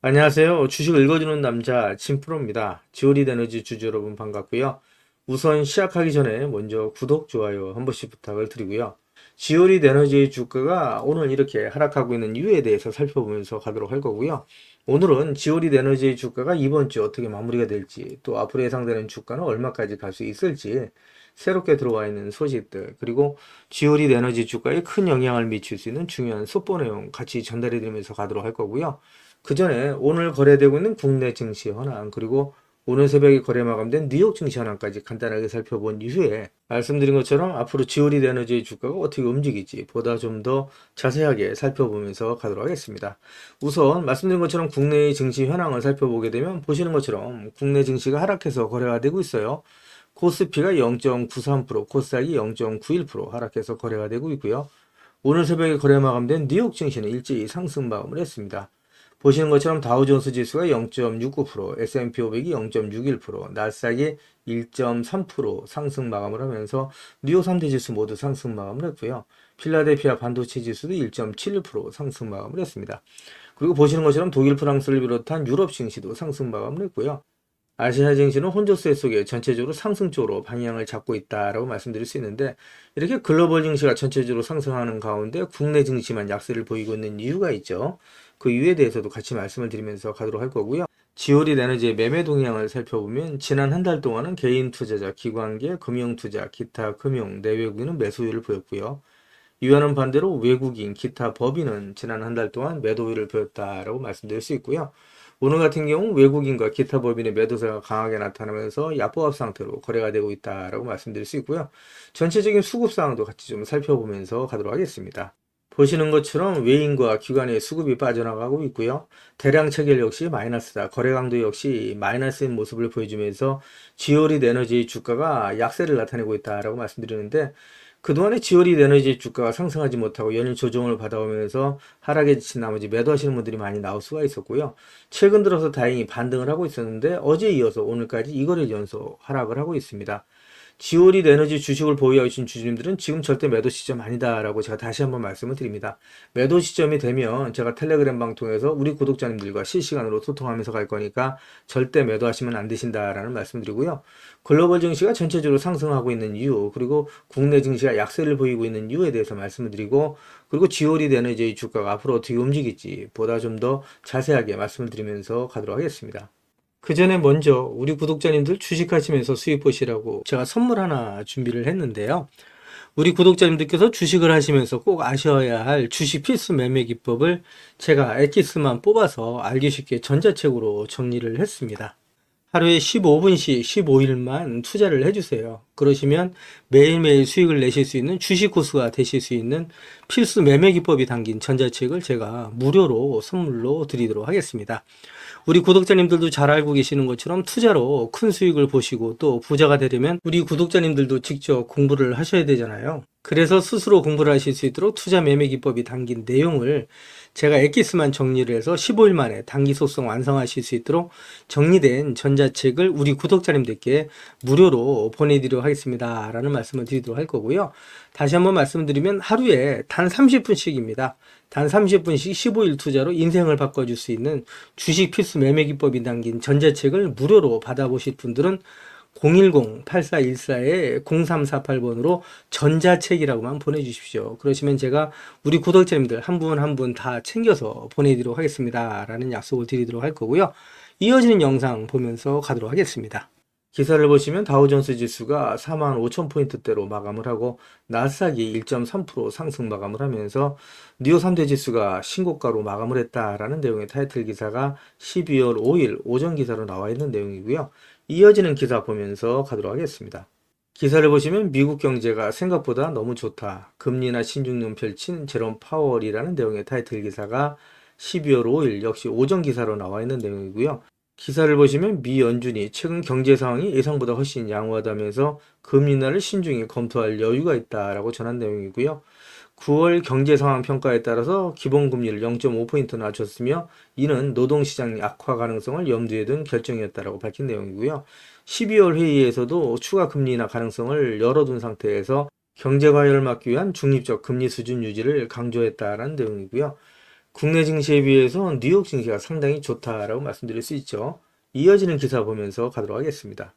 안녕하세요. 주식을 읽어주는 남자 진프로입니다. 지오리 에너지 주주 여러분 반갑고요. 우선 시작하기 전에 먼저 구독, 좋아요 한 번씩 부탁을 드리고요. 지오리 에너지의 주가가 오늘 이렇게 하락하고 있는 이유에 대해서 살펴보면서 가도록 할 거고요. 오늘은 지오리 에너지의 주가가 이번 주 어떻게 마무리가 될지, 또 앞으로 예상되는 주가는 얼마까지 갈 수 있을지, 새롭게 들어와 있는 소식들, 그리고 지오리 에너지 주가에 큰 영향을 미칠 수 있는 중요한 속보 내용 같이 전달해 드리면서 가도록 할 거고요. 그 전에 오늘 거래되고 있는 국내 증시 현황, 그리고 오늘 새벽에 거래 마감된 뉴욕 증시 현황까지 간단하게 살펴본 이후에 말씀드린 것처럼 앞으로 지오리 에너지의 주가가 어떻게 움직일지 보다 좀 더 자세하게 살펴보면서 가도록 하겠습니다. 우선 말씀드린 것처럼 국내의 증시 현황을 살펴보게 되면 보시는 것처럼 국내 증시가 하락해서 거래가 되고 있어요. 코스피가 0.93%, 코스닥이 0.91% 하락해서 거래가 되고 있고요. 오늘 새벽에 거래 마감된 뉴욕 증시는 일제히 상승 마감을 했습니다. 보시는 것처럼 다우존스 지수가 0.69%, S&P 500이 0.61%, 나스닥이 1.3% 상승 마감을 하면서 뉴욕 3대 지수 모두 상승 마감을 했고요. 필라델피아 반도체 지수도 1.71% 상승 마감을 했습니다. 그리고 보시는 것처럼 독일, 프랑스를 비롯한 유럽 증시도 상승 마감을 했고요. 아시아 증시는 혼조세 속에 전체적으로 상승 쪽으로 방향을 잡고 있다라고 말씀드릴 수 있는데, 이렇게 글로벌 증시가 전체적으로 상승하는 가운데 국내 증시만 약세를 보이고 있는 이유가 있죠. 그 이유에 대해서도 같이 말씀을 드리면서 가도록 할 거고요. 지오리 에너지의 매매 동향을 살펴보면 지난 한 달 동안은 개인 투자자, 기관계, 금융투자, 기타 금융, 내외국인은 매수율을 보였고요. 이와는 반대로 외국인, 기타 법인은 지난 한 달 동안 매도율을 보였다라고 말씀드릴 수 있고요. 오늘 같은 경우 외국인과 기타 법인의 매도세가 강하게 나타나면서 야보합 상태로 거래가 되고 있다라고 말씀드릴 수 있고요. 전체적인 수급 상황도 같이 좀 살펴보면서 가도록 하겠습니다. 보시는 것처럼 외인과 기관의 수급이 빠져나가고 있고요. 대량 체결 역시 마이너스다. 거래 강도 역시 마이너스인 모습을 보여주면서 지오리 에너지 주가가 약세를 나타내고 있다라고 말씀드리는데, 그동안에 지오리 에너지 주가가 상승하지 못하고 연일 조정을 받아오면서 하락에 지친 나머지 매도하시는 분들이 많이 나올 수가 있었고요. 최근 들어서 다행히 반등을 하고 있었는데 어제 이어서 오늘까지 이거를 연속 하락을 하고 있습니다. 지오리 에너지 주식을 보유하고 계신 주주님들은 지금 절대 매도 시점 아니다라고 제가 다시 한번 말씀을 드립니다. 매도 시점이 되면 제가 텔레그램 방 통해서 우리 구독자님들과 실시간으로 소통하면서 갈 거니까 절대 매도하시면 안 되신다라는 말씀드리고요. 글로벌 증시가 전체적으로 상승하고 있는 이유, 그리고 국내 증시가 약세를 보이고 있는 이유에 대해서 말씀을 드리고, 그리고 지오리 에너지 주가가 앞으로 어떻게 움직일지 보다 좀 더 자세하게 말씀을 드리면서 가도록 하겠습니다. 그 전에 먼저 우리 구독자님들 주식하시면서 수익 보시라고 제가 선물 하나 준비를 했는데요. 우리 구독자님들께서 주식을 하시면서 꼭 아셔야 할 주식 필수 매매 기법을 제가 엑기스만 뽑아서 알기 쉽게 전자책으로 정리를 했습니다. 하루에 15분씩 15일만 투자를 해주세요. 그러시면 매일매일 수익을 내실 수 있는 주식 고수가 되실 수 있는 필수 매매 기법이 담긴 전자책을 제가 무료로 선물로 드리도록 하겠습니다. 우리 구독자님들도 잘 알고 계시는 것처럼 투자로 큰 수익을 보시고 또 부자가 되려면 우리 구독자님들도 직접 공부를 하셔야 되잖아요. 그래서 스스로 공부를 하실 수 있도록 투자 매매 기법이 담긴 내용을 제가 엑기스만 정리를 해서 15일 만에 단기 속성 완성하실 수 있도록 정리된 전자책을 우리 구독자님들께 무료로 보내드리도록 하겠습니다. 라는 말씀을 드리도록 할 거고요. 다시 한번 말씀드리면 하루에 단 30분씩입니다. 단 30분씩 15일 투자로 인생을 바꿔줄 수 있는 주식 필수 매매 기법이 담긴 전자책을 무료로 받아보실 분들은 010-8414-0348번으로 전자책이라고만 보내주십시오. 그러시면 제가 우리 구독자님들 한 분 한 분 다 챙겨서 보내드리도록 하겠습니다. 라는 약속을 드리도록 할 거고요. 이어지는 영상 보면서 가도록 하겠습니다. 기사를 보시면 다우존스 지수가 45,000포인트대로 마감을 하고 나스닥이 1.3% 상승 마감을 하면서 뉴욕 3대 지수가 신고가로 마감을 했다라는 내용의 타이틀 기사가 12월 5일 오전 기사로 나와 있는 내용이고요. 이어지는 기사 보면서 가도록 하겠습니다. 기사를 보시면 미국 경제가 생각보다 너무 좋다. 금리나 신중론 펼친 제롬 파월이라는 내용의 타이틀 기사가 12월 5일 역시 오전 기사로 나와 있는 내용이고요. 기사를 보시면 미 연준이 최근 경제 상황이 예상보다 훨씬 양호하다면서 금리 인하를 신중히 검토할 여유가 있다라고 전한 내용이고요. 9월 경제 상황 평가에 따라서 기본금리를 0.5포인트 낮췄으며 이는 노동시장 악화 가능성을 염두에 둔 결정이었다라고 밝힌 내용이고요. 12월 회의에서도 추가 금리 인하 가능성을 열어둔 상태에서 경제 과열을 막기 위한 중립적 금리 수준 유지를 강조했다라는 내용이고요. 국내 증시에 비해서 뉴욕 증시가 상당히 좋다라고 말씀드릴 수 있죠. 이어지는 기사 보면서 가도록 하겠습니다.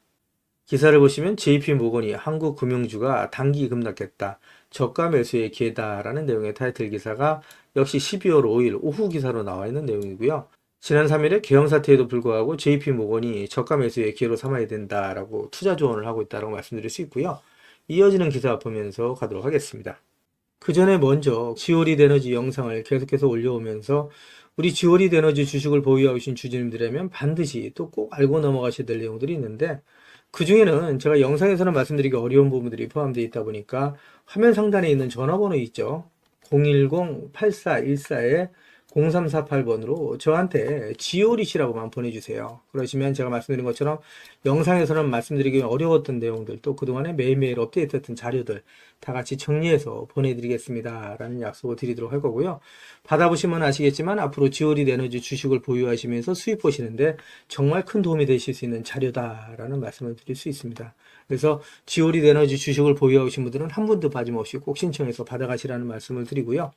기사를 보시면 JP 모건이 한국 금융주가 단기 급락했다. 저가 매수의 기회다라는 내용의 타이틀 기사가 역시 12월 5일 오후 기사로 나와 있는 내용이고요. 지난 3일에 개형 사태에도 불구하고 JP 모건이 저가 매수의 기회로 삼아야 된다라고 투자 조언을 하고 있다고 말씀드릴 수 있고요. 이어지는 기사 보면서 가도록 하겠습니다. 그 전에 먼저 지오리드 에너지 영상을 계속해서 올려오면서 우리 지오리드 에너지 주식을 보유하고 계신 주주님들이라면 반드시 또 꼭 알고 넘어가셔야 될 내용들이 있는데, 그 중에는 제가 영상에서는 말씀드리기 어려운 부분들이 포함되어 있다 보니까 화면 상단에 있는 전화번호 있죠. 010-8414-0348번으로 저한테 지오리시라고만 보내주세요. 그러시면 제가 말씀드린 것처럼 영상에서는 말씀드리기 어려웠던 내용들, 또 그동안에 매일매일 업데이트했던 자료들 다 같이 정리해서 보내드리겠습니다 라는 약속을 드리도록 할 거고요. 받아보시면 아시겠지만 앞으로 지오리드 에너지 주식을 보유하시면서 수익 보시는데 정말 큰 도움이 되실 수 있는 자료다라는 말씀을 드릴 수 있습니다. 그래서 지오리드 에너지 주식을 보유하고 계신 분들은 한 분도 빠짐없이 꼭 신청해서 받아가시라는 말씀을 드리고요.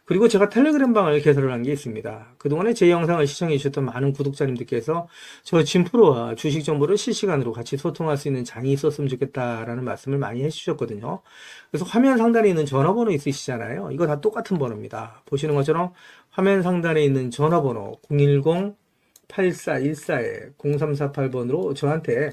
그리고 제가 텔레그램 방을 개설을 한 게 있습니다. 그동안에 제 영상을 시청해 주셨던 많은 구독자님들께서 저 진프로와 주식 정보를 실시간으로 같이 소통할 수 있는 장이 있었으면 좋겠다라는 말씀을 많이 해주셨거든요. 그래서 화면 상단에 있는 전화번호 있으시잖아요. 이거 다 똑같은 번호입니다. 보시는 것처럼 화면 상단에 있는 전화번호 010-8414-0348번으로 저한테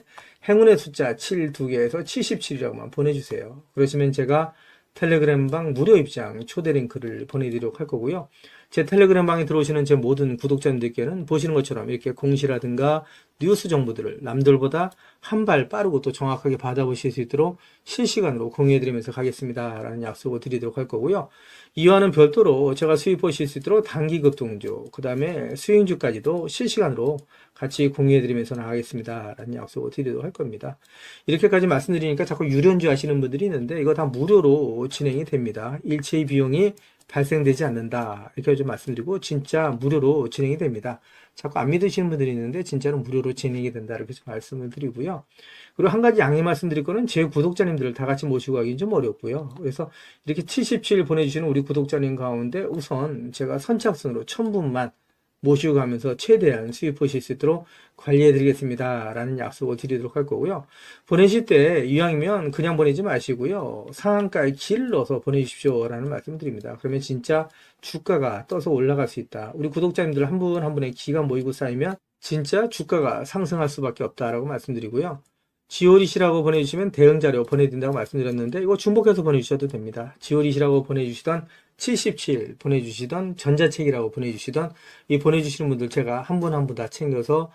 행운의 숫자 7 2개에서 77이라고만 보내주세요. 그러시면 제가 텔레그램 방 무료 입장 초대 링크를 보내드리도록 할 거고요. 제 텔레그램 방에 들어오시는 제 모든 구독자님들께는 보시는 것처럼 이렇게 공시라든가 뉴스 정보들을 남들보다 한 발 빠르고 또 정확하게 받아보실 수 있도록 실시간으로 공유해드리면서 가겠습니다 라는 약속을 드리도록 할 거고요. 이와는 별도로 제가 수익 보실 수 있도록 단기 급등주, 그 다음에 수익주까지도 실시간으로 같이 공유해드리면서 나가겠습니다 라는 약속을 드리도록 할 겁니다. 이렇게까지 말씀드리니까 자꾸 유료인지 하시는 분들이 있는데 이거 다 무료로 진행이 됩니다. 일체의 비용이 발생되지 않는다 이렇게 좀 말씀드리고 진짜 무료로 진행이 됩니다. 자꾸 안 믿으시는 분들이 있는데 진짜로 무료로 진행이 된다 이렇게 좀 말씀을 드리고요. 그리고 한 가지 양해 말씀드릴 거는 제 구독자님들을 다 같이 모시고 가기는 좀 어렵고요. 그래서 이렇게 77 보내주시는 우리 구독자님 가운데 우선 제가 선착순으로 1000분만 모시고 가면서 최대한 수익 보실 수 있도록 관리해 드리겠습니다 라는 약속을 드리도록 할 거고요. 보내실 때 이왕이면 그냥 보내지 마시고요. 상한가에 기를 넣어서 보내주십시오 라는 말씀 드립니다. 그러면 진짜 주가가 떠서 올라갈 수 있다. 우리 구독자님들 한 분 한 분의 기가 모이고 쌓이면 진짜 주가가 상승할 수밖에 없다라고 말씀드리고요. 지오리시라고 보내주시면 대응 자료 보내드린다고 말씀드렸는데 이거 중복해서 보내주셔도 됩니다. 지오리시라고 보내주시던 77 보내주시던 전자책이라고 보내주시던 이 보내주시는 분들 제가 한 분 한 분 다 챙겨서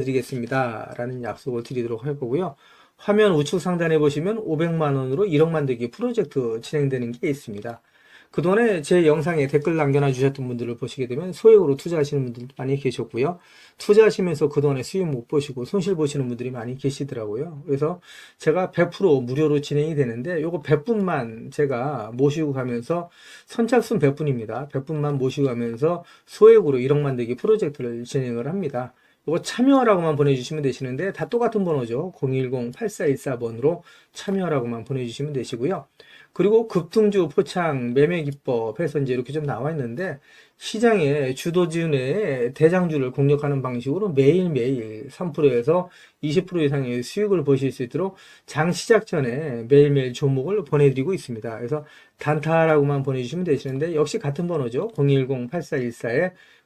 보내드리겠습니다 라는 약속을 드리도록 할 거고요. 화면 우측 상단에 보시면 500만원으로 1억 만들기 프로젝트 진행되는 게 있습니다. 그동안에 제 영상에 댓글 남겨놔 주셨던 분들을 보시게 되면 소액으로 투자하시는 분들도 많이 계셨고요. 투자하시면서 그동안에 수익 못 보시고 손실 보시는 분들이 많이 계시더라고요. 그래서 제가 100% 무료로 진행이 되는데 요거 100분만 제가 모시고 가면서 선착순 100분입니다. 100분만 모시고 가면서 소액으로 1억 만들기 프로젝트를 진행을 합니다. 이거 참여라고만 보내주시면 되시는데 다 똑같은 번호죠. 010-8414번으로 참여라고만 보내주시면 되시고요. 그리고 급등주 포착 매매 기법에서 이제 이렇게 좀 나와 있는데 시장의 주도주 내에 대장주를 공략하는 방식으로 매일매일 3%에서 20% 이상의 수익을 보실 수 있도록 장 시작 전에 매일매일 종목을 보내드리고 있습니다. 그래서 단타라고만 보내주시면 되시는데 역시 같은 번호죠.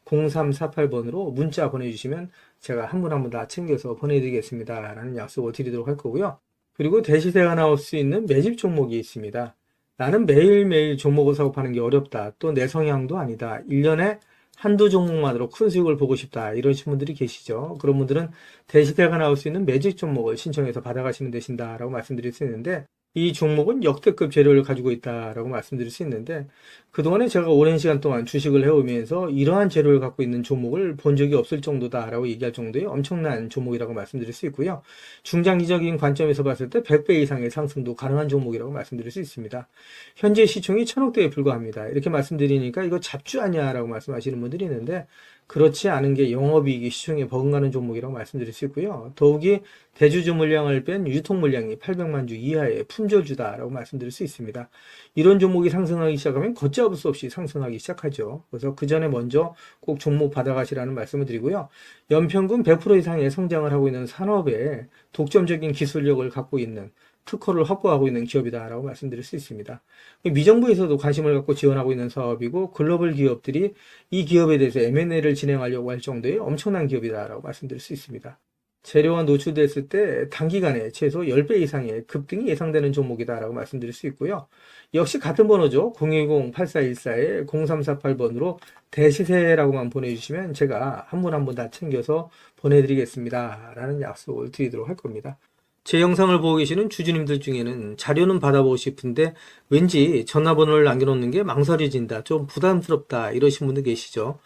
010-8414-0348번으로 문자 보내주시면 제가 한 분 한 분 다 챙겨서 보내드리겠습니다 라는 약속을 드리도록 할 거고요. 그리고 대시세가 나올 수 있는 매집 종목이 있습니다. 나는 매일매일 종목을 사고 파는 게 어렵다. 또 내 성향도 아니다. 1년에 한두 종목만으로 큰 수익을 보고 싶다. 이러신 분들이 계시죠. 그런 분들은 대시세가 나올 수 있는 매집 종목을 신청해서 받아가시면 되신다라고 말씀드릴 수 있는데 이 종목은 역대급 재료를 가지고 있다라고 말씀드릴 수 있는데 그동안에 제가 오랜 시간 동안 주식을 해오면서 이러한 재료를 갖고 있는 종목을 본 적이 없을 정도다라고 얘기할 정도의 엄청난 종목이라고 말씀드릴 수 있고요. 중장기적인 관점에서 봤을 때 100배 이상의 상승도 가능한 종목이라고 말씀드릴 수 있습니다. 현재 시총이 1000억대에 불과합니다. 이렇게 말씀드리니까 이거 잡주 아니야라고 말씀하시는 분들이 있는데 그렇지 않은 게 영업이익이 시중에 버금가는 종목이라고 말씀드릴 수 있고요. 더욱이 대주주 물량을 뺀 유통 물량이 800만 주 이하의 품절주다라고 말씀드릴 수 있습니다. 이런 종목이 상승하기 시작하면 걷잡을 수 없이 상승하기 시작하죠. 그래서 그 전에 먼저 꼭 종목 받아가시라는 말씀을 드리고요. 연평균 100% 이상의 성장을 하고 있는 산업에 독점적인 기술력을 갖고 있는 특허를 확보하고 있는 기업이다라고 말씀드릴 수 있습니다. 미정부에서도 관심을 갖고 지원하고 있는 사업이고 글로벌 기업들이 이 기업에 대해서 M&A를 진행하려고 할 정도의 엄청난 기업이다라고 말씀드릴 수 있습니다. 재료가 노출됐을 때 단기간에 최소 10배 이상의 급등이 예상되는 종목이다라고 말씀드릴 수 있고요. 역시 같은 번호죠. 010-8414-0348번으로 대시세라고만 보내주시면 제가 한 분 한 분 다 챙겨서 보내드리겠습니다. 라는 약속을 드리도록 할 겁니다. 제 영상을 보고 계시는 주주님들 중에는 자료는 받아보고 싶은데 왠지 전화번호를 남겨놓는 게 망설여진다, 좀 부담스럽다 이러신 분들 계시죠.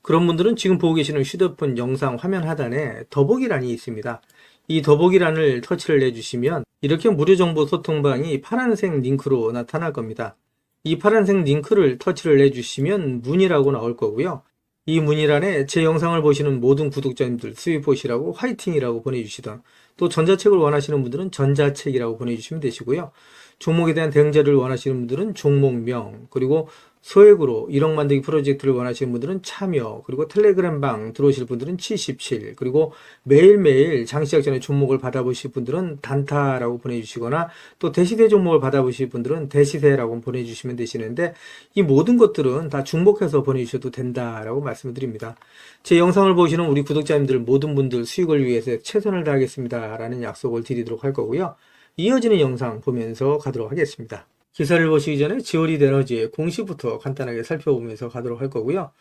그런 분들은 지금 보고 계시는 휴대폰 영상 화면 하단에 더보기란이 있습니다. 이 더보기란을 터치를 해주시면 이렇게 무료 정보 소통방이 파란색 링크로 나타날 겁니다. 이 파란색 링크를 터치를 해주시면 문의라고 나올 거고요. 이 문의란에 제 영상을 보시는 모든 구독자님들 수익 보시라고 화이팅이라고 보내주시던, 또 전자책을 원하시는 분들은 전자책이라고 보내주시면 되시고요. 종목에 대한 대응 자료를 원하시는 분들은 종목명, 그리고 소액으로 1억 만들기 프로젝트를 원하시는 분들은 참여, 그리고 텔레그램방 들어오실 분들은 77, 그리고 매일매일 장시작 전에 종목을 받아보실 분들은 단타라고 보내주시거나 또 대시세 종목을 받아보실 분들은 대시세라고 보내주시면 되시는데, 이 모든 것들은 다 중복해서 보내주셔도 된다라고 말씀을 드립니다. 제 영상을 보시는 우리 구독자님들 모든 분들 수익을 위해서 최선을 다하겠습니다 라는 약속을 드리도록 할 거고요. 이어지는 영상 보면서 가도록 하겠습니다. 기사를 보시기 전에 지오리드 에너지의 공시부터 간단하게 살펴보면서 가도록 할 거고요.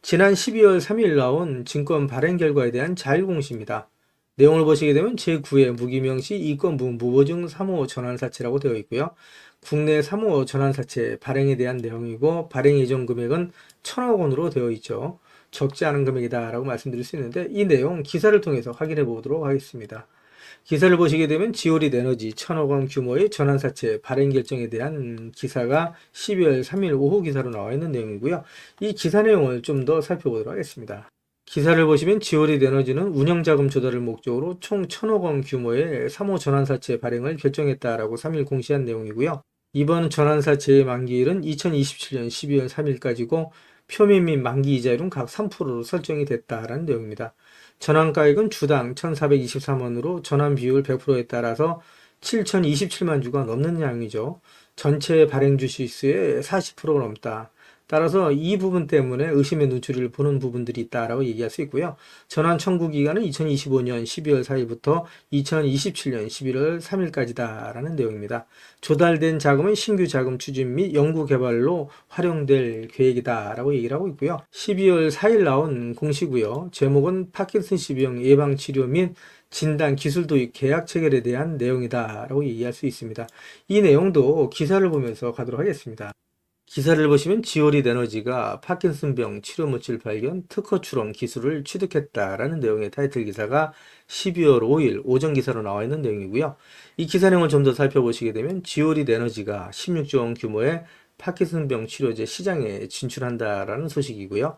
지난 12월 3일 나온 증권 발행 결과에 대한 자율공시입니다. 내용을 보시게 되면 제9회 무기명시 이건부 무보증 3호 전환사채라고 되어 있고요. 국내 3호 전환사채 발행에 대한 내용이고 발행 예정 금액은 1,000억 원으로 되어 있죠. 적지 않은 금액이다 라고 말씀드릴 수 있는데 이 내용 기사를 통해서 확인해 보도록 하겠습니다. 기사를 보시게 되면 지오리드 에너지 1,000억 원 규모의 전환사채 발행 결정에 대한 기사가 12월 3일 오후 기사로 나와 있는 내용이고요. 이 기사 내용을 좀 더 살펴보도록 하겠습니다. 기사를 보시면 지오리드 에너지는 운영자금 조달을 목적으로 총 1,000억 원 규모의 3호 전환사채 발행을 결정했다라고 3일 공시한 내용이고요. 이번 전환사채의 만기일은 2027년 12월 3일까지고 표면 및 만기 이자율은 각 3%로 설정이 됐다라는 내용입니다. 전환가액은 주당 1,423원으로 전환 비율 100%에 따라서 7,027만 주가 넘는 양이죠. 전체 발행 주식수의 40%가 넘다. 따라서 이 부분 때문에 의심의 눈초리를 보는 부분들이 있다라고 얘기할 수 있고요. 전환 청구 기간은 2025년 12월 4일부터 2027년 11월 3일까지다라는 내용입니다. 조달된 자금은 신규 자금 추진 및 연구 개발로 활용될 계획이다라고 얘기를 하고 있고요. 12월 4일 나온 공시고요. 제목은 파킨슨氏병 예방 치료 및 진단 기술 도입 계약 체결에 대한 내용이다라고 얘기할 수 있습니다. 이 내용도 기사를 보면서 가도록 하겠습니다. 기사를 보시면 지오리드 에너지가 파킨슨병 치료 물질 발견 특허 출원 기술을 취득했다라는 내용의 타이틀 기사가 12월 5일 오전 기사로 나와 있는 내용이고요. 이 기사 내용을 좀 더 살펴보시게 되면 지오리드 에너지가 16조 원 규모의 파킨슨병 치료제 시장에 진출한다라는 소식이고요.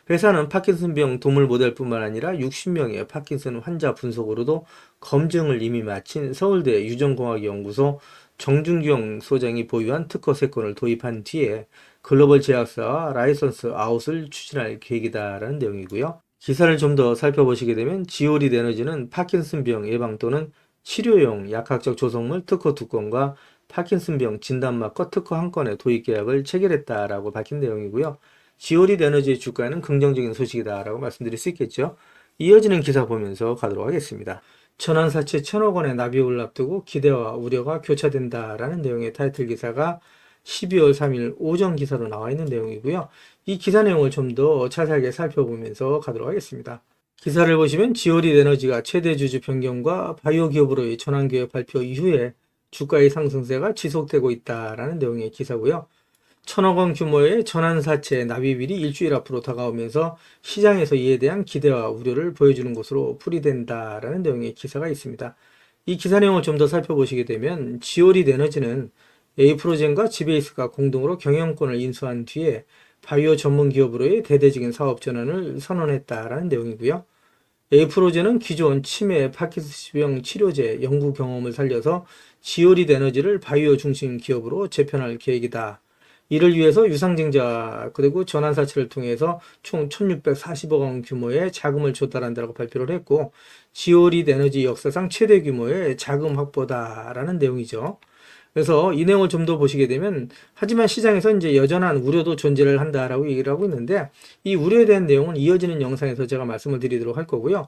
회사는 파킨슨병 동물 모델뿐만 아니라 60명의 파킨슨 환자 분석으로도 검증을 이미 마친 서울대 유전공학연구소 정준경 소장이 보유한 특허 3건을 도입한 뒤에 글로벌 제약사와 라이선스 아웃을 추진할 계획이다라는 내용이고요. 기사를 좀 더 살펴보시게 되면 지오리드 에너지는 파킨슨병 예방 또는 치료용 약학적 조성물 특허 2건과 파킨슨병 진단마커 특허 1건의 도입 계약을 체결했다라고 밝힌 내용이고요. 지오리드 에너지의 주가에는 긍정적인 소식이다라고 말씀드릴 수 있겠죠. 이어지는 기사 보면서 가도록 하겠습니다. 전환사채 1,000억 원의 납입을 앞두고 기대와 우려가 교차된다라는 내용의 타이틀 기사가 12월 3일 오전 기사로 나와 있는 내용이고요. 이 기사 내용을 좀 더 자세하게 살펴보면서 가도록 하겠습니다. 기사를 보시면 지오리드 에너지가 최대 주주 변경과 바이오 기업으로의 전환 계획 발표 이후에 주가의 상승세가 지속되고 있다라는 내용의 기사고요. 1,000억 원 규모의 전환사채 납입일이 일주일 앞으로 다가오면서 시장에서 이에 대한 기대와 우려를 보여주는 것으로 풀이된다라는 내용의 기사가 있습니다. 이 기사 내용을 좀 더 살펴보시게 되면 지오리드 에너지는 에이프로젠과 지베이스가 공동으로 경영권을 인수한 뒤에 바이오 전문 기업으로의 대대적인 사업 전환을 선언했다라는 내용이고요. 에이프로젠은 기존 치매, 파킨슨병 치료제 연구 경험을 살려서 지오리드 에너지를 바이오 중심 기업으로 재편할 계획이다. 이를 위해서 유상증자 그리고 전환사채를 통해서 총 1640억 원 규모의 자금을 조달한다고 발표를 했고, 지오리드 에너지 역사상 최대 규모의 자금 확보다라는 내용이죠. 그래서 이 내용을 좀 더 보시게 되면, 하지만 시장에서 이제 여전한 우려도 존재를 한다라고 얘기를 하고 있는데, 이 우려에 대한 내용은 이어지는 영상에서 제가 말씀을 드리도록 할 거고요.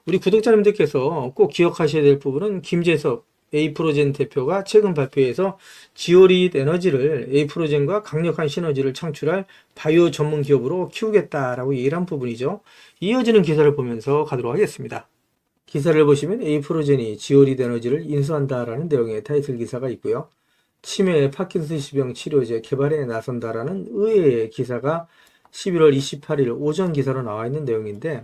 우리 구독자님들께서 꼭 기억하셔야 될 부분은, 김재섭 에이프로젠 대표가 최근 발표에서 지오리드 에너지를 에이프로젠과 강력한 시너지를 창출할 바이오 전문 기업으로 키우겠다라고 얘기를 한 부분이죠. 이어지는 기사를 보면서 가도록 하겠습니다. 기사를 보시면 에이프로젠이 지오리드 에너지를 인수한다라는 내용의 타이틀 기사가 있고요. 치매, 파킨슨병 치료제 개발에 나선다라는 의외의 기사가 11월 28일 오전 기사로 나와 있는 내용인데,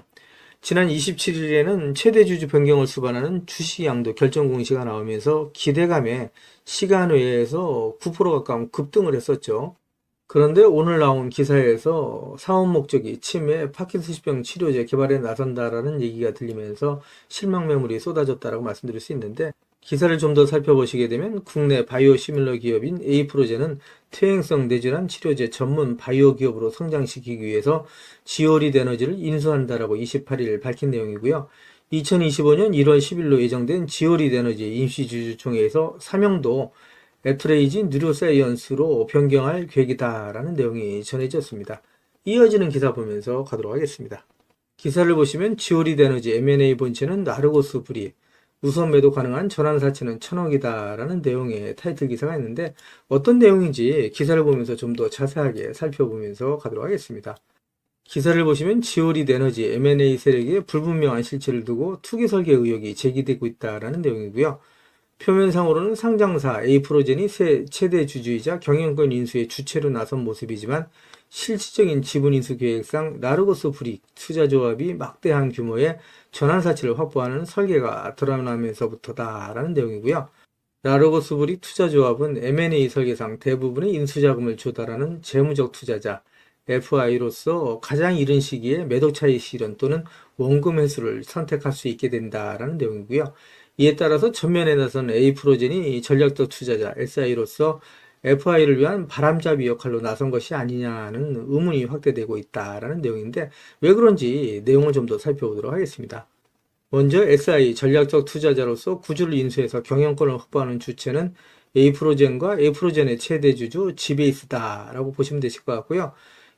지난 27일에는 최대 주주 변경을 수반하는 주식 양도 결정 공시가 나오면서 기대감에 시간 외에서 9% 가까운 급등을 했었죠. 그런데 오늘 나온 기사에서 사업 목적이 치매, 파킨슨병 치료제 개발에 나선다라는 얘기가 들리면서 실망 매물이 쏟아졌다라고 말씀드릴 수 있는데, 기사를 좀 더 살펴보시게 되면 국내 바이오 시밀러 기업인 에이프로젠은 퇴행성 뇌질환 치료제 전문 바이오 기업으로 성장시키기 위해서 지오리드 에너지를 인수한다라고 28일 밝힌 내용이고요. 2025년 1월 10일로 예정된 지오리드 에너지 임시주주총회에서 사명도 에트레이지 뉴로사이언스로 변경할 계획이다라는 내용이 전해졌습니다. 이어지는 기사 보면서 가도록 하겠습니다. 기사를 보시면 지오리드 에너지 M&A 본체는 나르고스 브리, 우선 매도 가능한 전환사채는 1000억이다라는 내용의 타이틀 기사가 있는데, 어떤 내용인지 기사를 보면서 좀 더 자세하게 살펴보면서 가도록 하겠습니다. 기사를 보시면 지오리드 에너지 M&A 세력의 불분명한 실체를 두고 투기 설계 의혹이 제기되고 있다라는 내용이고요. 표면상으로는 상장사 에이프로젠이 최대 주주이자 경영권 인수의 주체로 나선 모습이지만, 실질적인 지분 인수 계획상 나르고스 브릭 투자조합이 막대한 규모의 전환사채를 확보하는 설계가 드러나면서부터다라는 내용이고요. 나르고스 브릭 투자조합은 M&A 설계상 대부분의 인수자금을 조달하는 재무적 투자자 FI로서 가장 이른 시기에 매도 차익 실현 또는 원금 회수를 선택할 수 있게 된다라는 내용이고요. 이에 따라서 전면에 나선 에이프로젠이 전략적 투자자 SI로서 FI를 위한 바람잡이 역할로 나선 것이 아니냐는 의문이 확대되고 있다라는 내용인데, 왜 그런지 내용을 좀 더 살펴보도록 하겠습니다. 먼저 SI 전략적 투자자로서 구주를 인수해서 경영권을 확보하는 주체는 에이프로젠과 에이프로젠의 최대 주주 지베이스다라고 보시면 되실 것 같고요.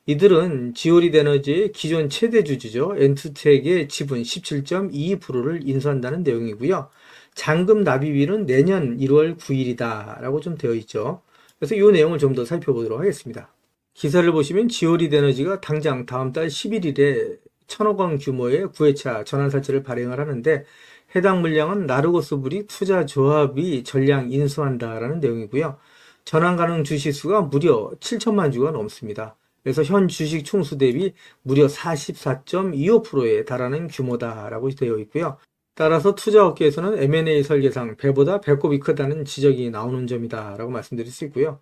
이들은 지오리드 에너지의 기존 최대 주주죠. 엔투텍의 지분 17.22%를 인수한다는 내용이고요. 잔금 납입일은 내년 1월 9일이다 라고 좀 되어 있죠. 그래서 이 내용을 좀 더 살펴보도록 하겠습니다. 기사를 보시면 지오리드 에너지가 당장 다음 달 11일에 1000억 원 규모의 9회차 전환사채를 발행을 하는데, 해당 물량은 나르고스 브릭 투자조합이 전량 인수한다라는 내용이고요. 전환 가능 주식수가 무려 7천만 주가 넘습니다. 그래서 현 주식 총수 대비 무려 44.25%에 달하는 규모다라고 되어 있고요. 따라서 투자업계에서는 M&A 설계상 배보다 배꼽이 크다는 지적이 나오는 점이다라고 말씀드릴 수 있고요.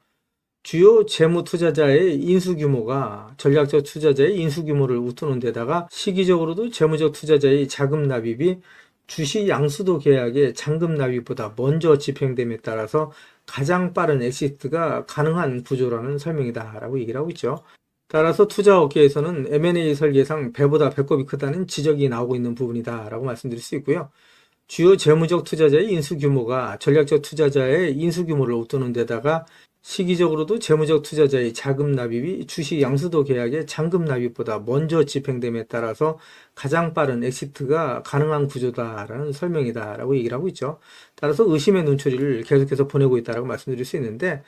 주요 재무 투자자의 인수 규모가 전략적 투자자의 인수 규모를 웃도는 데다가, 시기적으로도 재무적 투자자의 자금 납입이 주식 양수도 계약의 잔금 납입보다 먼저 집행됨에 따라서 가장 빠른 엑시트가 가능한 구조라는 설명이다라고 얘기를 하고 있죠. 따라서 투자업계에서는 M&A 설계상 배보다 배꼽이 크다는 지적이 나오고 있는 부분이다라고 말씀드릴 수 있고요. 주요 재무적 투자자의 인수 규모가 전략적 투자자의 인수 규모를 웃도는 데다가, 시기적으로도 재무적 투자자의 자금 납입이 주식 양수도 계약의 잔금 납입보다 먼저 집행됨에 따라서 가장 빠른 엑시트가 가능한 구조다라는 설명이다라고 얘기를 하고 있죠. 따라서 의심의 눈초리를 계속해서 보내고 있다라고 말씀드릴 수 있는데,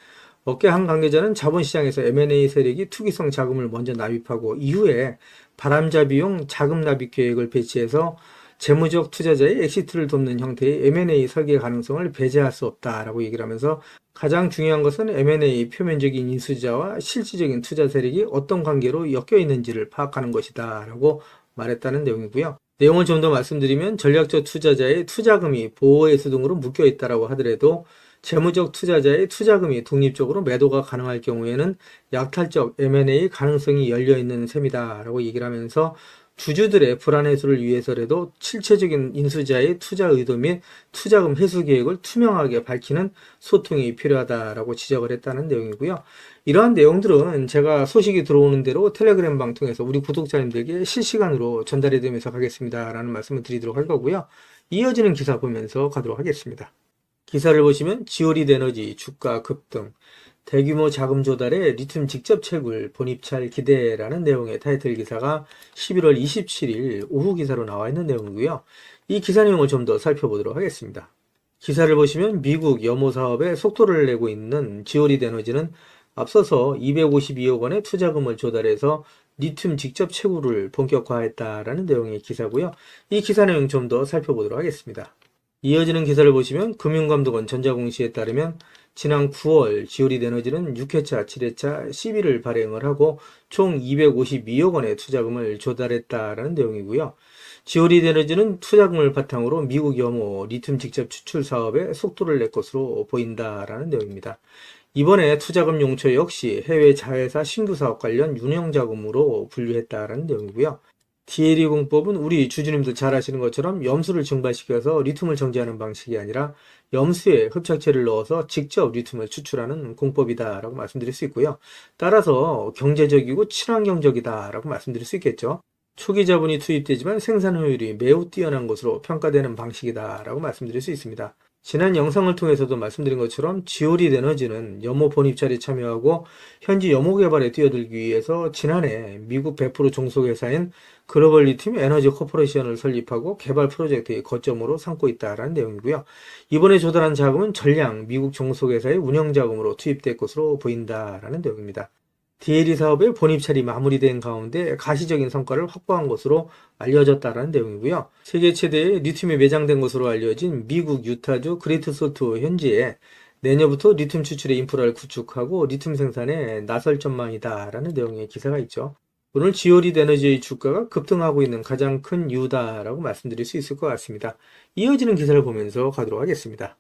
업계 한 관계자는 자본시장에서 M&A 세력이 투기성 자금을 먼저 납입하고 이후에 바람잡이용 자금 납입 계획을 배치해서 재무적 투자자의 엑시트를 돕는 형태의 M&A 설계 가능성을 배제할 수 없다라고 얘기를 하면서, 가장 중요한 것은 M&A 표면적인 인수자와 실질적인 투자 세력이 어떤 관계로 엮여 있는지를 파악하는 것이다 라고 말했다는 내용이고요. 내용을 좀 더 말씀드리면, 전략적 투자자의 투자금이 보호회수 등으로 묶여 있다라고 하더라도 재무적 투자자의 투자금이 독립적으로 매도가 가능할 경우에는 약탈적 M&A 가능성이 열려있는 셈이다라고 얘기를 하면서 주주들의 불안 해소를 위해서라도 실체적인 인수자의 투자 의도 및 투자금 회수 계획을 투명하게 밝히는 소통이 필요하다라고 지적을 했다는 내용이고요. 이러한 내용들은 제가 소식이 들어오는 대로 텔레그램 방 통해서 우리 구독자님들께 실시간으로 전달해 드리면서 가겠습니다라는 말씀을 드리도록 할 거고요. 이어지는 기사 보면서 가도록 하겠습니다. 기사를 보시면 지오리드 에너지 주가 급등, 대규모 자금 조달에 리튬 직접 채굴 본입찰 기대라는 내용의 타이틀 기사가 11월 27일 오후 기사로 나와 있는 내용이고요. 이 기사 내용을 좀 더 살펴보도록 하겠습니다. 기사를 보시면 미국 염호 사업에 속도를 내고 있는 지오리드 에너지는 앞서서 252억 원의 투자금을 조달해서 리튬 직접 채굴을 본격화했다라는 내용의 기사고요. 이 기사 내용 좀 더 살펴보도록 하겠습니다. 이어지는 기사를 보시면 금융감독원 전자공시에 따르면 지난 9월 지오리드 에너지는 6회차, 7회차 시비를 발행을 하고 총 252억 원의 투자금을 조달했다라는 내용이고요. 지오리드 에너지는 투자금을 바탕으로 미국 염호 리튬 직접 추출 사업에 속도를 낼 것으로 보인다라는 내용입니다. 이번에 투자금 용처 역시 해외 자회사 신규 사업 관련 운영자금으로 분류했다라는 내용이고요. DLE 공법은 우리 주주님들 잘 아시는 것처럼 염수를 증발시켜서 리튬을 정제하는 방식이 아니라 염수에 흡착체를 넣어서 직접 리튬을 추출하는 공법이다라고 말씀드릴 수 있고요. 따라서 경제적이고 친환경적이다라고 말씀드릴 수 있겠죠. 초기 자본이 투입되지만 생산 효율이 매우 뛰어난 것으로 평가되는 방식이다라고 말씀드릴 수 있습니다. 지난 영상을 통해서도 말씀드린 것처럼 지오리드 에너지는 염호 본입찰에 참여하고 현지 염호 개발에 뛰어들기 위해서 지난해 미국 100% 종속회사인 글로벌 리튬 에너지 코퍼레이션을 설립하고 개발 프로젝트의 거점으로 삼고 있다는 내용이고요. 이번에 조달한 자금은 전량 미국 종속회사의 운영자금으로 투입될 것으로 보인다라는 내용입니다. DLE 사업의 본입찰이 마무리된 가운데 가시적인 성과를 확보한 것으로 알려졌다는 내용이고요. 세계 최대의 리튬이 매장된 것으로 알려진 미국 유타주 그레이트 솔트 현지에 내년부터 리튬 추출의 인프라를 구축하고 리튬 생산에 나설 전망이다라는 내용의 기사가 있죠. 오늘 지오리드 에너지의 주가가 급등하고 있는 가장 큰 이유다라고 말씀드릴 수 있을 것 같습니다. 이어지는 기사를 보면서 가도록 하겠습니다.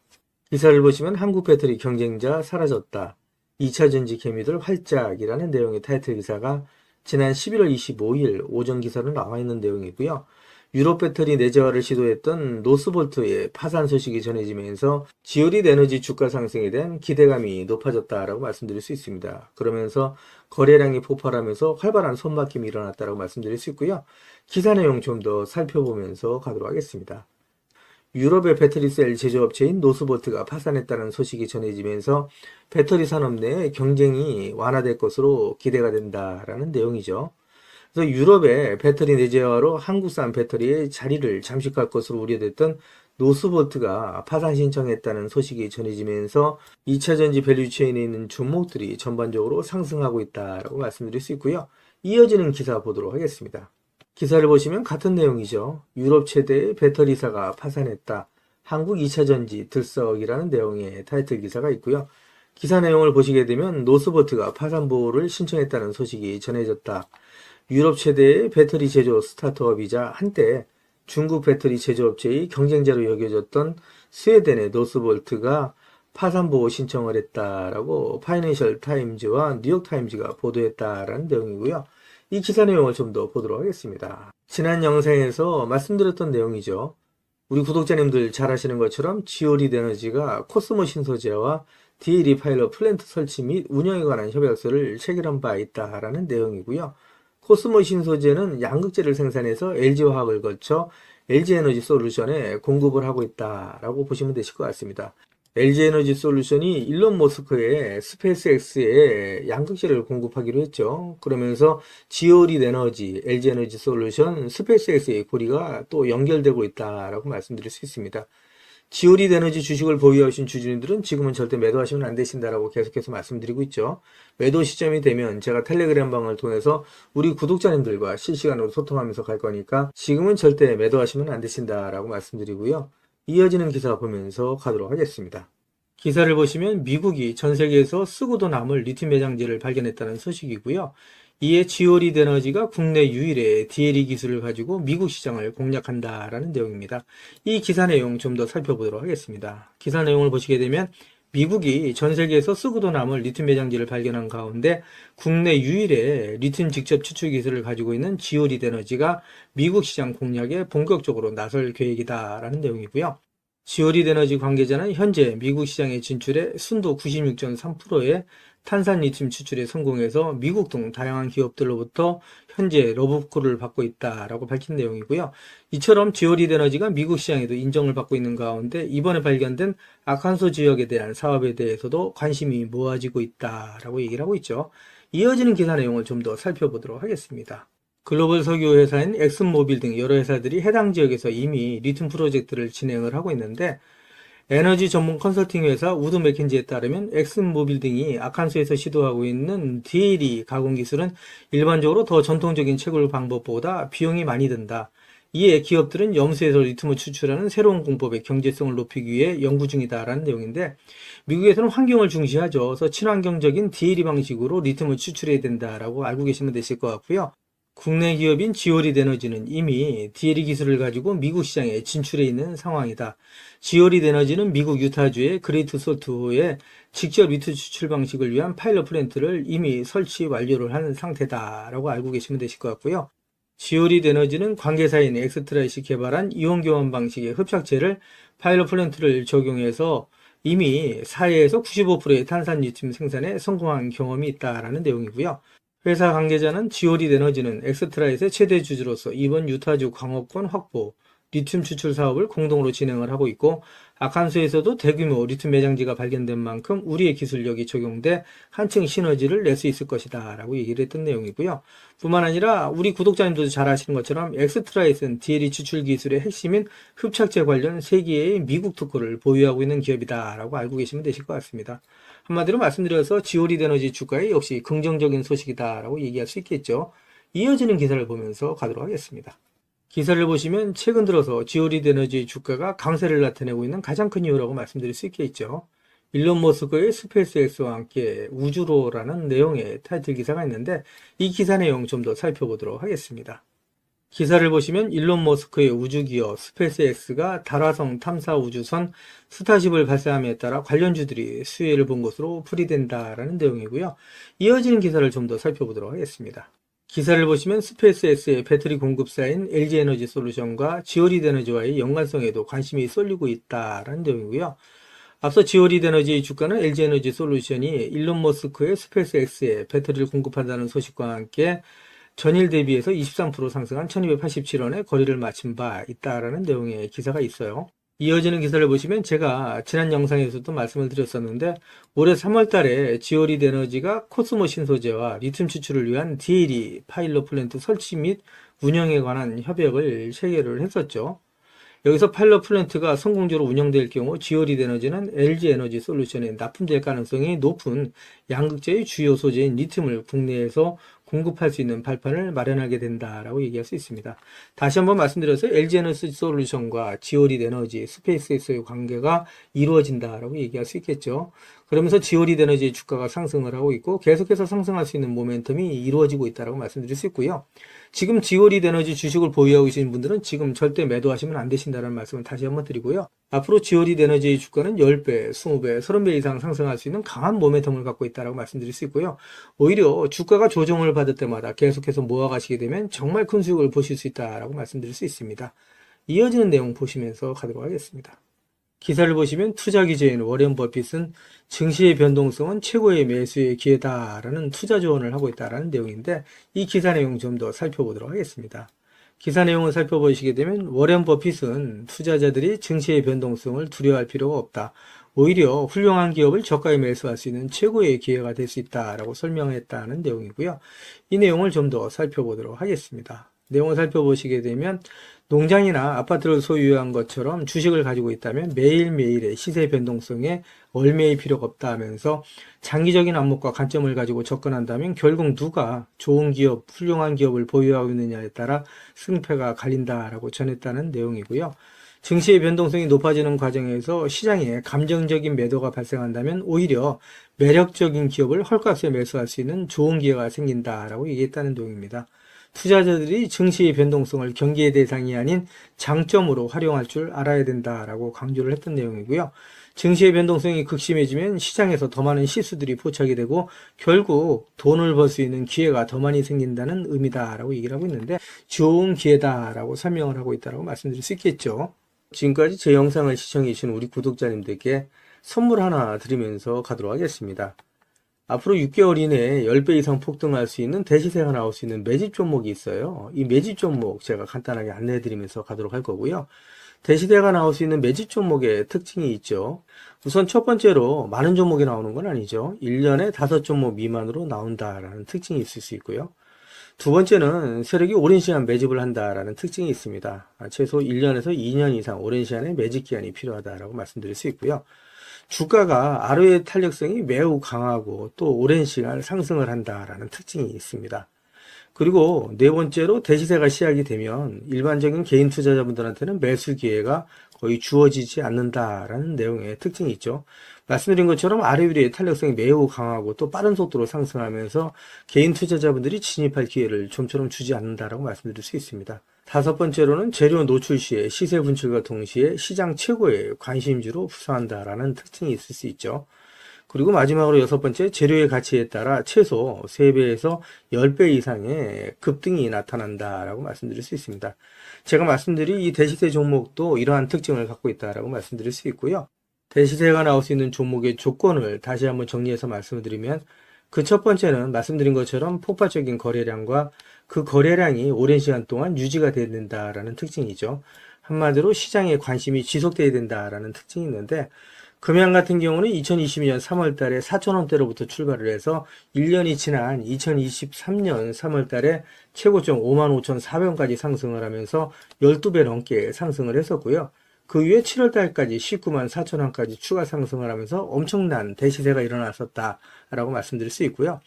기사를 보시면 한국 배터리 경쟁자 사라졌다. 2차전지 개미들 활짝이라는 내용의 타이틀 기사가 지난 11월 25일 오전 기사로 나와 있는 내용이고요. 유럽 배터리 내재화를 시도했던 노스볼트의 파산 소식이 전해지면서 지오리드 에너지 주가 상승에 대한 기대감이 높아졌다라고 말씀드릴 수 있습니다. 그러면서 거래량이 폭발하면서 활발한 손바뀜이 일어났다라고 말씀드릴 수 있고요. 기사 내용 좀 더 살펴보면서 가도록 하겠습니다. 유럽의 배터리셀 제조업체인 노스볼트가 파산했다는 소식이 전해지면서 배터리 산업 내 경쟁이 완화될 것으로 기대가 된다라는 내용이죠. 그래서 유럽의 배터리 내재화로 한국산 배터리의 자리를 잠식할 것으로 우려됐던 노스볼트가 파산 신청했다는 소식이 전해지면서 2차전지 밸류체인에 있는 종목들이 전반적으로 상승하고 있다라고 말씀드릴 수 있고요. 이어지는 기사 보도록 하겠습니다. 기사를 보시면 같은 내용이죠. 유럽 최대의 배터리사가 파산했다. 한국 2차전지 들썩이라는 내용의 타이틀 기사가 있고요. 기사 내용을 보시게 되면 노스볼트가 파산 보호를 신청했다는 소식이 전해졌다. 유럽 최대의 배터리 제조 스타트업이자 한때 중국 배터리 제조업체의 경쟁자로 여겨졌던 스웨덴의 노스볼트가 파산 보호 신청을 했다라고 파이낸셜 타임즈와 뉴욕 타임즈가 보도했다라는 내용이고요. 이 기사 내용을 좀 더 보도록 하겠습니다. 지난 영상에서 말씀드렸던 내용이죠. 우리 구독자님들 잘 아시는 것처럼 지오리드 에너지가 코스모 신소재와 DLE 파일럿 플랜트 설치 및 운영에 관한 협약서를 체결한 바 있다라는 내용이고요. 코스모 신소재는 양극재를 생산해서 LG화학을 거쳐 LG에너지 솔루션에 공급을 하고 있다라고 보시면 되실 것 같습니다. LG에너지 솔루션이 일론 머스크의 스페이스X에 양극재를 공급하기로 했죠. 그러면서 지오리드 에너지, LG에너지 솔루션, 스페이스X의 고리가 또 연결되고 있다라고 말씀드릴 수 있습니다. 지오리드 에너지 주식을 보유하신 주주님들은 지금은 절대 매도하시면 안 되신다라고 계속해서 말씀드리고 있죠. 매도 시점이 되면 제가 텔레그램 방을 통해서 우리 구독자님들과 실시간으로 소통하면서 갈 거니까 지금은 절대 매도하시면 안 되신다라고 말씀드리고요. 이어지는 기사 보면서 가도록 하겠습니다. 기사를 보시면 미국이 전 세계에서 쓰고도 남을 리튬 매장지를 발견했다는 소식이고요. 이에 지오리드 에너지가 국내 유일의 DLE 기술을 가지고 미국 시장을 공략한다라는 내용입니다. 이 기사 내용 좀 더 살펴보도록 하겠습니다. 기사 내용을 보시게 되면 미국이 전 세계에서 쓰고도 남을 리튬 매장지를 발견한 가운데 국내 유일의 리튬 직접 추출 기술을 가지고 있는 지오리드 에너지가 미국 시장 공략에 본격적으로 나설 계획이다라는 내용이고요. 지오리드 에너지 관계자는 현재 미국 시장에 진출해 순도 96.3%의 탄산 리튬 추출에 성공해서 미국 등 다양한 기업들로부터 현재 러브콜을 받고 있다라고 밝힌 내용이고요. 이처럼 지오리드 에너지가 미국 시장에도 인정을 받고 있는 가운데 이번에 발견된 아칸소 지역에 대한 사업에 대해서도 관심이 모아지고 있다라고 얘기를 하고 있죠. 이어지는 기사 내용을 좀 더 살펴보도록 하겠습니다. 글로벌 석유 회사인 엑슨모빌 등 여러 회사들이 해당 지역에서 이미 리튬 프로젝트를 진행을 하고 있는데 에너지 전문 컨설팅 회사 우드 맥켄지에 따르면 엑슨모빌 등이 아칸소에서 시도하고 있는 DLE 가공 기술은 일반적으로 더 전통적인 채굴 방법보다 비용이 많이 든다. 이에 기업들은 염수에서 리튬을 추출하는 새로운 공법의 경제성을 높이기 위해 연구 중이다라는 내용인데 미국에서는 환경을 중시하죠. 그래서 친환경적인 DLE 방식으로 리튬을 추출해야 된다라고 알고 계시면 되실 것 같고요. 국내 기업인 지오리드 에너지는 이미 DLE 기술을 가지고 미국 시장에 진출해 있는 상황이다. 지오리드 에너지는 미국 유타주의 그레이트 솔트호에 직접 리튬 추출 방식을 위한 파일럿 플랜트를 이미 설치 완료를 한 상태다라고 알고 계시면 되실 것 같고요. 지오리드 에너지는 관계사인 엑스트라이시 개발한 이온 교환 방식의 흡착제를 파일럿 플랜트를 적용해서 이미 4회에서 95%의 탄산 리튬 생산에 성공한 경험이 있다라는 내용이고요. 회사 관계자는 지오리드 에너지는 엑스트라잇의 최대 주주로서 이번 유타주 광업권 확보, 리튬 추출 사업을 공동으로 진행을 하고 있고 아칸소에서도 대규모 리튬 매장지가 발견된 만큼 우리의 기술력이 적용돼 한층 시너지를 낼 수 있을 것이다 라고 얘기를 했던 내용이고요. 뿐만 아니라 우리 구독자님들도 잘 아시는 것처럼 엑스트라잇은 DLE 추출 기술의 핵심인 흡착제 관련 세계의 미국 특허를 보유하고 있는 기업이다 라고 알고 계시면 되실 것 같습니다. 한마디로 말씀드려서 지오리드 에너지 주가에 역시 긍정적인 소식이다라고 얘기할 수 있겠죠. 이어지는 기사를 보면서 가도록 하겠습니다. 기사를 보시면 최근 들어서 지오리드 에너지 주가가 강세를 나타내고 있는 가장 큰 이유라고 말씀드릴 수 있겠죠. 일론 머스크의 스페이스X와 함께 우주로라는 내용의 타이틀 기사가 있는데 이 기사 내용 좀 더 살펴보도록 하겠습니다. 기사를 보시면 일론 머스크의 우주기업 스페이스X가 달화성 탐사 우주선 스타쉽을 발사함에 따라 관련주들이 수혜를 본 것으로 풀이된다라는 내용이고요. 이어지는 기사를 좀 더 살펴보도록 하겠습니다. 기사를 보시면 스페이스X의 배터리 공급사인 LG에너지 솔루션과 지오리드 에너지와의 연관성에도 관심이 쏠리고 있다라는 내용이고요. 앞서 지오리드 에너지의 주가는 LG에너지 솔루션이 일론 머스크의 스페이스X에 배터리를 공급한다는 소식과 함께 전일 대비해서 23% 상승한 1287원에 거래를 마친 바 있다라는 내용의 기사가 있어요. 이어지는 기사를 보시면 제가 지난 영상에서도 말씀을 드렸었는데 올해 3월 달에 지오리드 에너지가 코스모 신소재와 리튬 추출을 위한 DLE 파일럿 플랜트 설치 및 운영에 관한 협약을 체결을 했었죠. 여기서 파일럿 플랜트가 성공적으로 운영될 경우 지오리드 에너지는 LG 에너지 솔루션에 납품될 가능성이 높은 양극재의 주요 소재인 리튬을 국내에서 공급할 수 있는 발판을 마련하게 된다라고 얘기할 수 있습니다. 다시 한번 말씀드려서 LG 에너지 솔루션과 지오리드 에너지, 스페이스X의 관계가 이루어진다라고 얘기할 수 있겠죠. 그러면서 지오리드 에너지의 주가가 상승을 하고 있고 계속해서 상승할 수 있는 모멘텀이 이루어지고 있다라고 말씀드릴 수 있고요. 지금 지오리드 에너지 주식을 보유하고 계시는 분들은 지금 절대 매도하시면 안 되신다는 말씀을 다시 한번 드리고요. 앞으로 지오리드 에너지의 주가는 10배, 20배, 30배 이상 상승할 수 있는 강한 모멘텀을 갖고 있다고 말씀드릴 수 있고요. 오히려 주가가 조정을 받을 때마다 계속해서 모아가시게 되면 정말 큰 수익을 보실 수 있다고 말씀드릴 수 있습니다. 이어지는 내용 보시면서 가도록 하겠습니다. 기사를 보시면 투자 기재인 워렌 버핏은 증시의 변동성은 최고의 매수의 기회다라는 투자 조언을 하고 있다는 내용인데 이 기사 내용 좀 더 살펴보도록 하겠습니다. 기사 내용을 살펴보시게 되면 워렌 버핏은 투자자들이 증시의 변동성을 두려워할 필요가 없다. 오히려 훌륭한 기업을 저가에 매수할 수 있는 최고의 기회가 될 수 있다라고 설명했다는 내용이고요. 이 내용을 좀 더 살펴보도록 하겠습니다. 내용을 살펴보시게 되면 농장이나 아파트를 소유한 것처럼 주식을 가지고 있다면 매일매일의 시세 변동성에 얽매일 필요가 없다 하면서 장기적인 안목과 관점을 가지고 접근한다면 결국 누가 좋은 기업, 훌륭한 기업을 보유하고 있느냐에 따라 승패가 갈린다라고 전했다는 내용이고요. 증시의 변동성이 높아지는 과정에서 시장에 감정적인 매도가 발생한다면 오히려 매력적인 기업을 헐값에 매수할 수 있는 좋은 기회가 생긴다라고 얘기했다는 내용입니다. 투자자들이 증시의 변동성을 경계의 대상이 아닌 장점으로 활용할 줄 알아야 된다라고 강조를 했던 내용이고요. 증시의 변동성이 극심해지면 시장에서 더 많은 실수들이 포착이 되고 결국 돈을 벌 수 있는 기회가 더 많이 생긴다는 의미다라고 얘기를 하고 있는데, 좋은 기회다라고 설명을 하고 있다라고 말씀드릴 수 있겠죠. 지금까지 제 영상을 시청해 주신 우리 구독자님들께 선물 하나 드리면서 가도록 하겠습니다. 앞으로 6개월 이내에 10배 이상 폭등할 수 있는 대시세가 나올 수 있는 매집 종목이 있어요. 이 매집 종목 제가 간단하게 안내해 드리면서 가도록 할 거고요. 대시세가 나올 수 있는 매집 종목의 특징이 있죠. 우선 첫 번째로 많은 종목이 나오는 건 아니죠. 1년에 5종목 미만으로 나온다라는 특징이 있을 수 있고요. 두 번째는 세력이 오랜 시간 매집을 한다라는 특징이 있습니다. 최소 1년에서 2년 이상 오랜 시간의 매집 기간이 필요하다라고 말씀드릴 수 있고요. 주가가 ROE 탄력성이 매우 강하고 또 오랜 시간 상승을 한다라는 특징이 있습니다. 그리고 네 번째로 대시세가 시작이 되면 일반적인 개인 투자자분들한테는 매수 기회가 거의 주어지지 않는다라는 내용의 특징이 있죠. 말씀드린 것처럼 ROE의 탄력성이 매우 강하고 또 빠른 속도로 상승하면서 개인 투자자분들이 진입할 기회를 좀처럼 주지 않는다라고 말씀드릴 수 있습니다. 다섯 번째로는 재료 노출 시에 시세 분출과 동시에 시장 최고의 관심주로 부상한다라는 특징이 있을 수 있죠. 그리고 마지막으로 여섯 번째, 재료의 가치에 따라 최소 3배에서 10배 이상의 급등이 나타난다라고 말씀드릴 수 있습니다. 제가 말씀드린 이 대시세 종목도 이러한 특징을 갖고 있다라고 말씀드릴 수 있고요. 대시세가 나올 수 있는 종목의 조건을 다시 한번 정리해서 말씀을 드리면, 그 첫 번째는 말씀드린 것처럼 폭발적인 거래량과 그 거래량이 오랜 시간 동안 유지가 돼야 된다라는 특징이죠. 한마디로 시장에 관심이 지속돼야 된다라는 특징이 있는데, 금양 같은 경우는 2022년 3월 달에 4,000원대로부터 출발을 해서 1년이 지난 2023년 3월 달에 최고점 55,400원까지 상승을 하면서 12배 넘게 상승을 했었고요. 그 후에 7월 달까지 194,000원까지 추가 상승을 하면서 엄청난 대시세가 일어났었다라고 말씀드릴 수 있고요.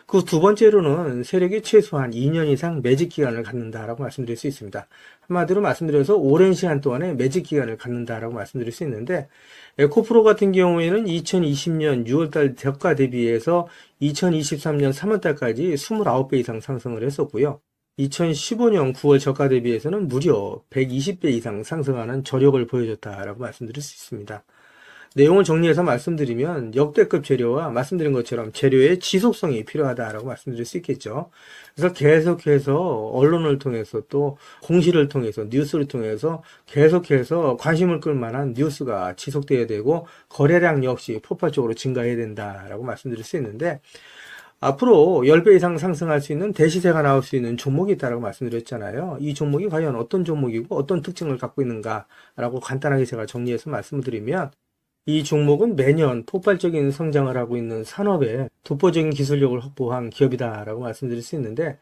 그 두 번째로는 세력이 최소한 2년 이상 매집 기간을 갖는다라고 말씀드릴 수 있습니다. 한마디로 말씀드려서 오랜 시간 동안에 매집 기간을 갖는다라고 말씀드릴 수 있는데, 에코프로 같은 경우에는 2020년 6월달 저가 대비해서 2023년 3월달까지 29배 이상 상승을 했었고요. 2015년 9월 저가 대비해서는 무려 120배 이상 상승하는 저력을 보여줬다라고 말씀드릴 수 있습니다. 내용을 정리해서 말씀드리면 역대급 재료와 말씀드린 것처럼 재료의 지속성이 필요하다라고 말씀드릴 수 있겠죠. 그래서 계속해서 언론을 통해서 또 공시를 통해서 뉴스를 통해서 계속해서 관심을 끌 만한 뉴스가 지속돼야 되고 거래량 역시 폭발적으로 증가해야 된다라고 말씀드릴 수 있는데, 앞으로 10배 이상 상승할 수 있는 대시세가 나올 수 있는 종목이 있다고 말씀드렸잖아요. 이 종목이 과연 어떤 종목이고 어떤 특징을 갖고 있는가라고 간단하게 제가 정리해서 말씀을 드리면, 이 종목은 매년 폭발적인 성장을 하고 있는 산업에 독보적인 기술력을 확보한 기업이다라고 말씀드릴 수 있는데,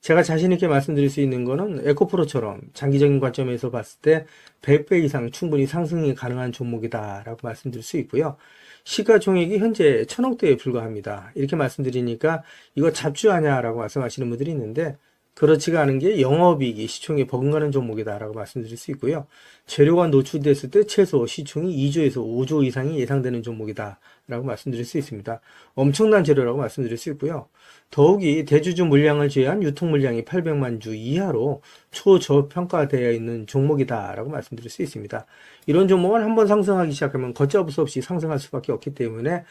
제가 자신 있게 말씀드릴 수 있는 거는 에코프로처럼 장기적인 관점에서 봤을 때 100배 이상 충분히 상승이 가능한 종목이다라고 말씀드릴 수 있고요. 시가총액이 현재 1,000억대에 불과합니다. 이렇게 말씀드리니까 이거 잡주하냐라고 말씀하시는 분들이 있는데, 그렇지가 않은 게 영업이익이 시총에 버금가는 종목이다라고 말씀드릴 수 있고요. 재료가 노출됐을 때 최소 시총이 2조에서 5조 이상이 예상되는 종목이다라고 말씀드릴 수 있습니다. 엄청난 재료라고 말씀드릴 수 있고요. 더욱이 대주주 물량을 제외한 유통 물량이 800만 주 이하로 초저평가되어 있는 종목이다라고 말씀드릴 수 있습니다. 이런 종목은 한번 상승하기 시작하면 걷잡을 수 없이 상승할 수밖에 없기 때문에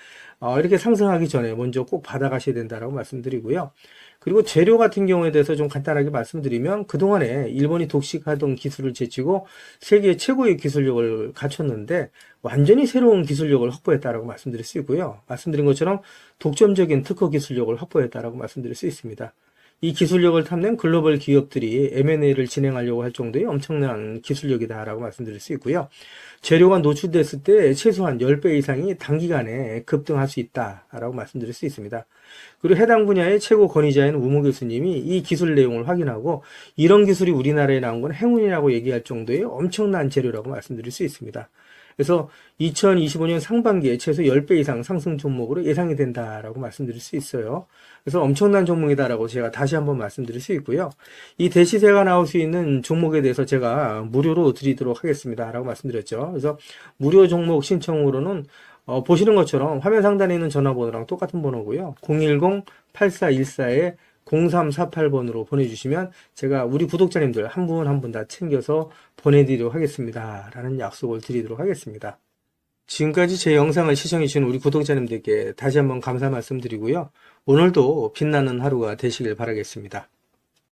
이렇게 상승하기 전에 먼저 꼭 받아가셔야 된다라고 말씀드리고요. 그리고 재료 같은 경우에 대해서 좀 간단하게 말씀드리면, 그동안에 일본이 독식하던 기술을 제치고 세계 최고의 기술력을 갖췄는데 완전히 새로운 기술력을 확보했다라고 말씀드릴 수 있고요. 말씀드린 것처럼 독점적인 특허 기술력을 확보했다라고 말씀드릴 수 있습니다. 이 기술력을 탐낸 글로벌 기업들이 M&A를 진행하려고 할 정도의 엄청난 기술력이다라고 말씀드릴 수 있고요. 재료가 노출됐을 때 최소한 10배 이상이 단기간에 급등할 수 있다라고 말씀드릴 수 있습니다. 그리고 해당 분야의 최고 권위자인 우모 교수님이 이 기술 내용을 확인하고 이런 기술이 우리나라에 나온 건 행운이라고 얘기할 정도의 엄청난 재료라고 말씀드릴 수 있습니다. 그래서 2025년 상반기에 최소 10배 이상 상승 종목으로 예상이 된다라고 말씀드릴 수 있어요. 그래서 엄청난 종목이다라고 제가 다시 한번 말씀드릴 수 있고요. 이 대시세가 나올 수 있는 종목에 대해서 제가 무료로 드리도록 하겠습니다 라고 말씀드렸죠. 그래서 무료 종목 신청으로는 보시는 것처럼 화면 상단에 있는 전화번호랑 똑같은 번호고요. 010-8414에 0348번으로 보내주시면 제가 우리 구독자님들 한 분 한 분 다 챙겨서 보내드리도록 하겠습니다. 라는 약속을 드리도록 하겠습니다. 지금까지 제 영상을 시청해주신 우리 구독자님들께 다시 한번 감사 말씀드리고요. 오늘도 빛나는 하루가 되시길 바라겠습니다.